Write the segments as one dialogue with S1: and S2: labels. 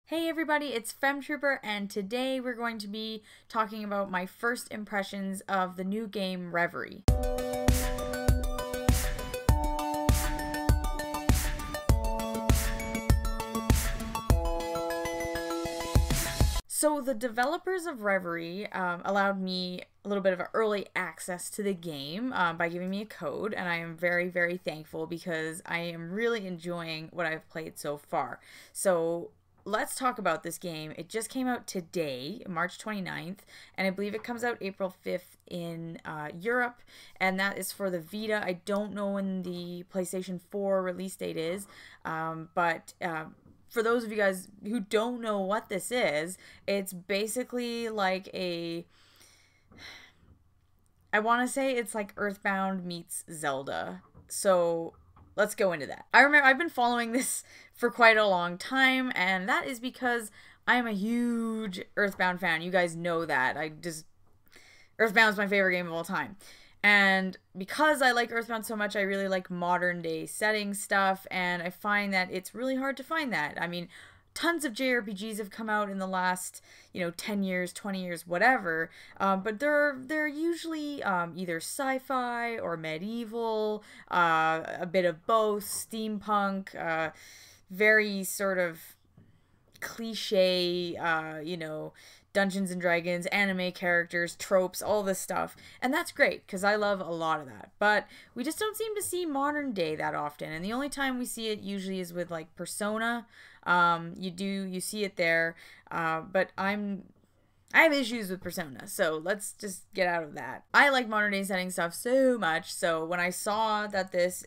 S1: Hey everybody, it's Femtrooper, and today we're going to be talking about my first impressions of the new game Reverie. So the developers of Reverie allowed me a little bit of early access to the game by giving me a code, and I am very, very thankful because I am really enjoying what I've played so far. So let's talk about this game. It just came out today, March 29th, and I believe it comes out April 5th in Europe, and that is for the Vita. I don't know when the PlayStation 4 release date is, but for those of you guys who don't know what this is, it's basically like I want to say it's like Earthbound meets Zelda. So let's go into that. I remember I've been following this for quite a long time, and that is because I am a huge Earthbound fan. You guys know that. Earthbound's my favorite game of all time. And because I like Earthbound so much, I really like modern day setting stuff, and I find that it's really hard to find that. I mean, tons of JRPGs have come out in the last, 10 years, 20 years, whatever, but they're usually either sci-fi or medieval, a bit of both, steampunk, very sort of cliche, Dungeons and Dragons, anime characters, tropes, all this stuff. And that's great because I love a lot of that. But we just don't seem to see modern day that often. And the only time we see it usually is with like Persona. You see it there. But I have issues with Persona, so let's just get out of that. I like modern day setting stuff so much, so when I saw that this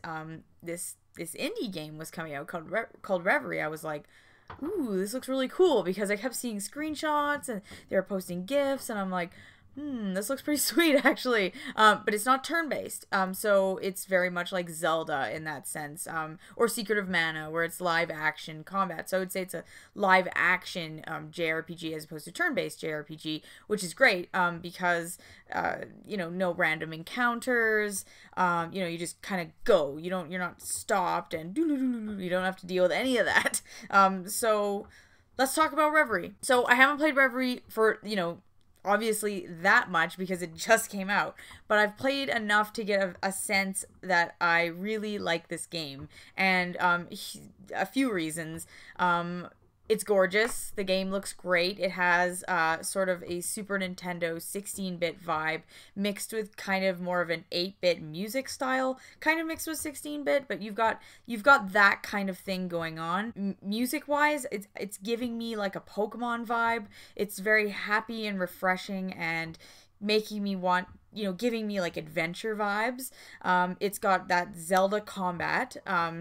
S1: indie game was coming out called Reverie, I was like, ooh, this looks really cool, because I kept seeing screenshots and they were posting GIFs, and I'm like, this looks pretty sweet, actually. But it's not turn-based, so it's very much like Zelda in that sense, or Secret of Mana, where it's live-action combat. So I would say it's a live-action JRPG as opposed to turn-based JRPG, which is great, because, no random encounters, you just kind of go. You're not stopped, and you don't have to deal with any of that. So let's talk about Reverie. So I haven't played Reverie for, obviously that much because it just came out, but I've played enough to get a sense that I really like this game, and a few reasons. It's gorgeous. The game looks great. It has sort of a Super Nintendo 16-bit vibe mixed with kind of more of an 8-bit music style, kind of mixed with 16-bit, but you've got that kind of thing going on. Music-wise, it's giving me like a Pokemon vibe. It's very happy and refreshing and making me want, giving me like adventure vibes. It's got that Zelda combat,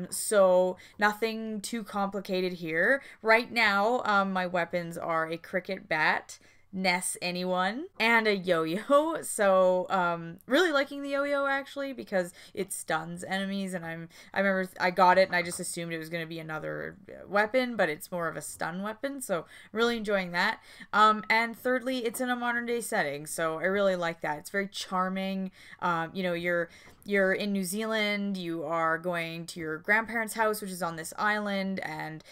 S1: so nothing too complicated here. Right now, my weapons are a cricket bat, Ness anyone, and a yo-yo. So really liking the yo-yo, actually, because it stuns enemies, and I remember I got it and I just assumed it was going to be another weapon, but it's more of a stun weapon, so really enjoying that. And thirdly, it's in a modern day setting, so I really like that. It's very charming. You're in New Zealand, you are going to your grandparents' house, which is on this island, and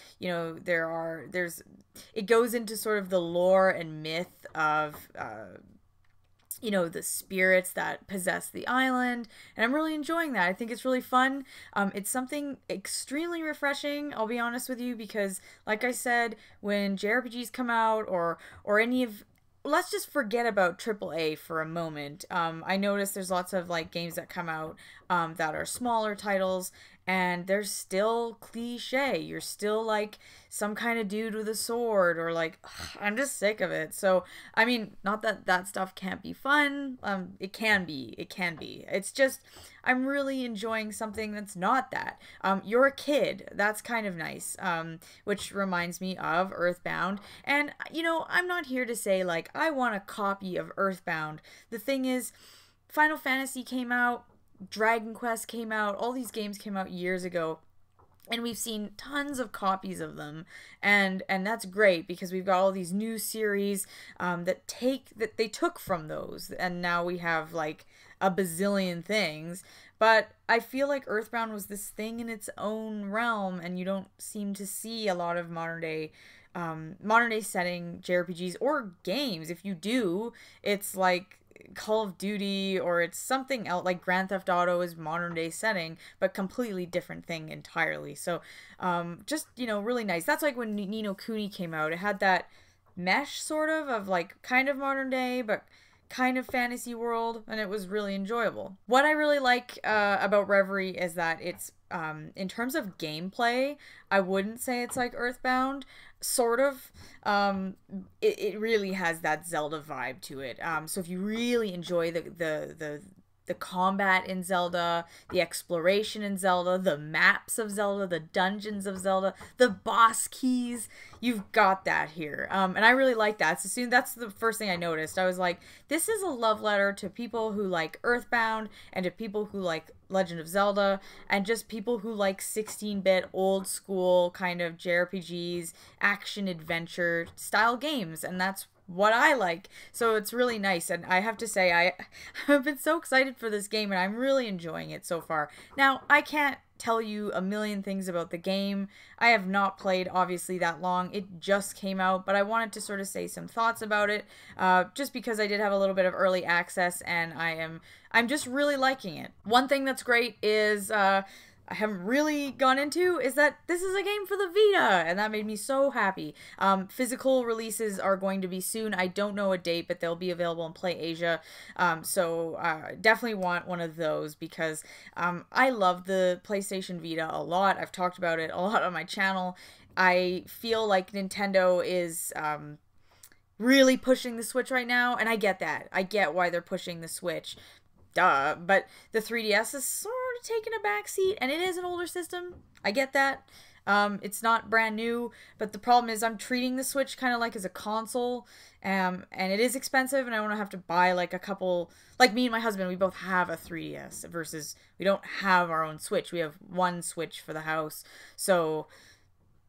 S1: it goes into sort of the lore and myth of the spirits that possess the island, and I'm really enjoying that. I think it's really fun. It's something extremely refreshing, I'll be honest with you, because like I said, when JRPGs come out, or any of, let's just forget about AAA for a moment. I noticed there's lots of like games that come out that are smaller titles, and they're still cliche. You're still like some kind of dude with a sword, or like, ugh, I'm just sick of it. So, I mean, not that that stuff can't be fun. It can be. It's just, I'm really enjoying something that's not that. You're a kid. That's kind of nice. Which reminds me of Earthbound. And, I'm not here to say, like, I want a copy of Earthbound. The thing is, Final Fantasy came out, Dragon Quest came out, all these games came out years ago, and we've seen tons of copies of them, and that's great, because we've got all these new series that they took from those, and now we have like a bazillion things. But I feel like Earthbound was this thing in its own realm, and you don't seem to see a lot of modern day modern day setting JRPGs or games. If you do, it's like Call of Duty or it's something else, like Grand Theft Auto is modern day setting, but completely different thing entirely. So just, you know, really nice. That's like when Ni no Kuni came out. It had that mesh sort of like kind of modern day, but kind of fantasy world, and it was really enjoyable. What I really like about Reverie is that it's in terms of gameplay, I wouldn't say it's like Earthbound, sort of. It really has that Zelda vibe to it. So if you really enjoy the combat in Zelda, the exploration in Zelda, the maps of Zelda, the dungeons of Zelda, the boss keys, you've got that here. And I really like that. So that's the first thing I noticed. I was like, this is a love letter to people who like Earthbound and to people who like Legend of Zelda and just people who like 16-bit old school kind of JRPGs, action adventure style games. And that's what I like. So it's really nice, and I have to say I've been so excited for this game, and I'm really enjoying it so far. Now, I can't tell you a million things about the game. I have not played obviously that long. It just came out, but I wanted to sort of say some thoughts about it, just because I did have a little bit of early access, and I'm just really liking it. One thing that's great is I haven't really gone into is that this is a game for the Vita, and that made me so happy. Physical releases are going to be soon. I don't know a date, but they'll be available in Play Asia. So definitely want one of those because I love the PlayStation Vita a lot. I've talked about it a lot on my channel. I feel like Nintendo is really pushing the Switch right now, and I get that. I get why they're pushing the Switch. Duh, but the 3DS is sort of taking a backseat, and it is an older system. I get that. It's not brand new, but the problem is I'm treating the Switch kind of like as a console, and it is expensive, and I want to have to buy like a couple, like me and my husband, we both have a 3DS versus we don't have our own Switch. We have one Switch for the house, so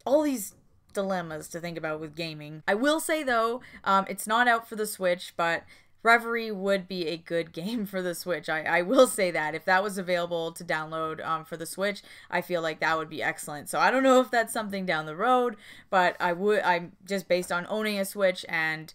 S1: all these dilemmas to think about with gaming. I will say though, it's not out for the Switch, but Reverie would be a good game for the Switch. I will say that. If that was available to download for the Switch, I feel like that would be excellent. So I don't know if that's something down the road, but I'm just based on owning a Switch and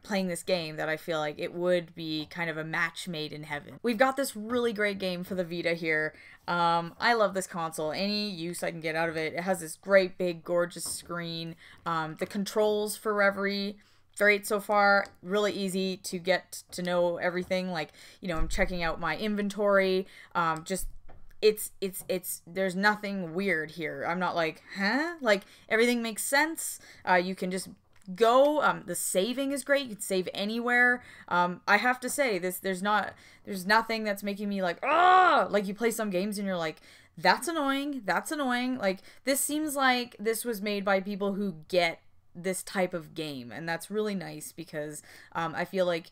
S1: playing this game that I feel like it would be kind of a match made in heaven. We've got this really great game for the Vita here. I love this console. Any use I can get out of it. It has this great big gorgeous screen. The controls for Reverie, great so far, really easy to get to know everything. Like, you know, I'm checking out my inventory. Just it's there's nothing weird here. I'm not like, huh? Like everything makes sense. You can just go. The saving is great. You can save anywhere. I have to say there's nothing that's making me like, ah, like you play some games and you're like, that's annoying. That's annoying. Like this seems like this was made by people who get this type of game, and that's really nice because I feel like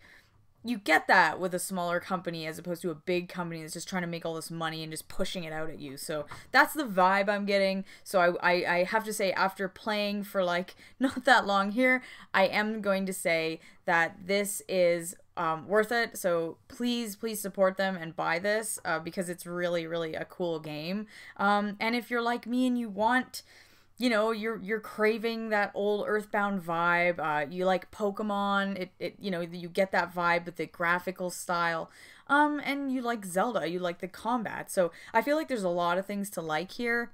S1: you get that with a smaller company as opposed to a big company that's just trying to make all this money and just pushing it out at you. So that's the vibe I'm getting. So I have to say, after playing for like not that long here, I am going to say that this is worth it. So please support them and buy this because it's really a cool game. And if you're like me and you want, you know, you're craving that old Earthbound vibe. You like Pokemon. It you know, you get that vibe with the graphical style. And you like Zelda. You like the combat. So I feel like there's a lot of things to like here.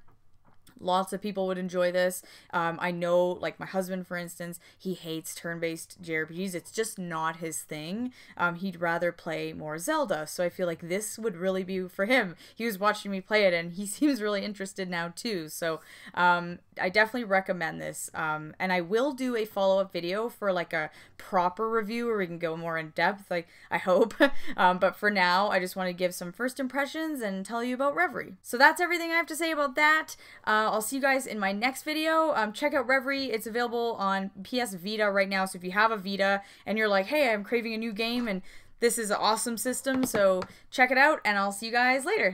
S1: Lots of people would enjoy this. I know, like my husband, for instance, he hates turn-based JRPGs. It's just not his thing. He'd rather play more Zelda. So I feel like this would really be for him. He was watching me play it, and he seems really interested now too. So I definitely recommend this. And I will do a follow-up video for like a proper review where we can go more in depth, like I hope. But for now, I just want to give some first impressions and tell you about Reverie. So that's everything I have to say about that. I'll see you guys in my next video. Check out Reverie. It's available on PS Vita right now. So if you have a Vita and you're like, hey, I'm craving a new game and this is an awesome system, so check it out, and I'll see you guys later.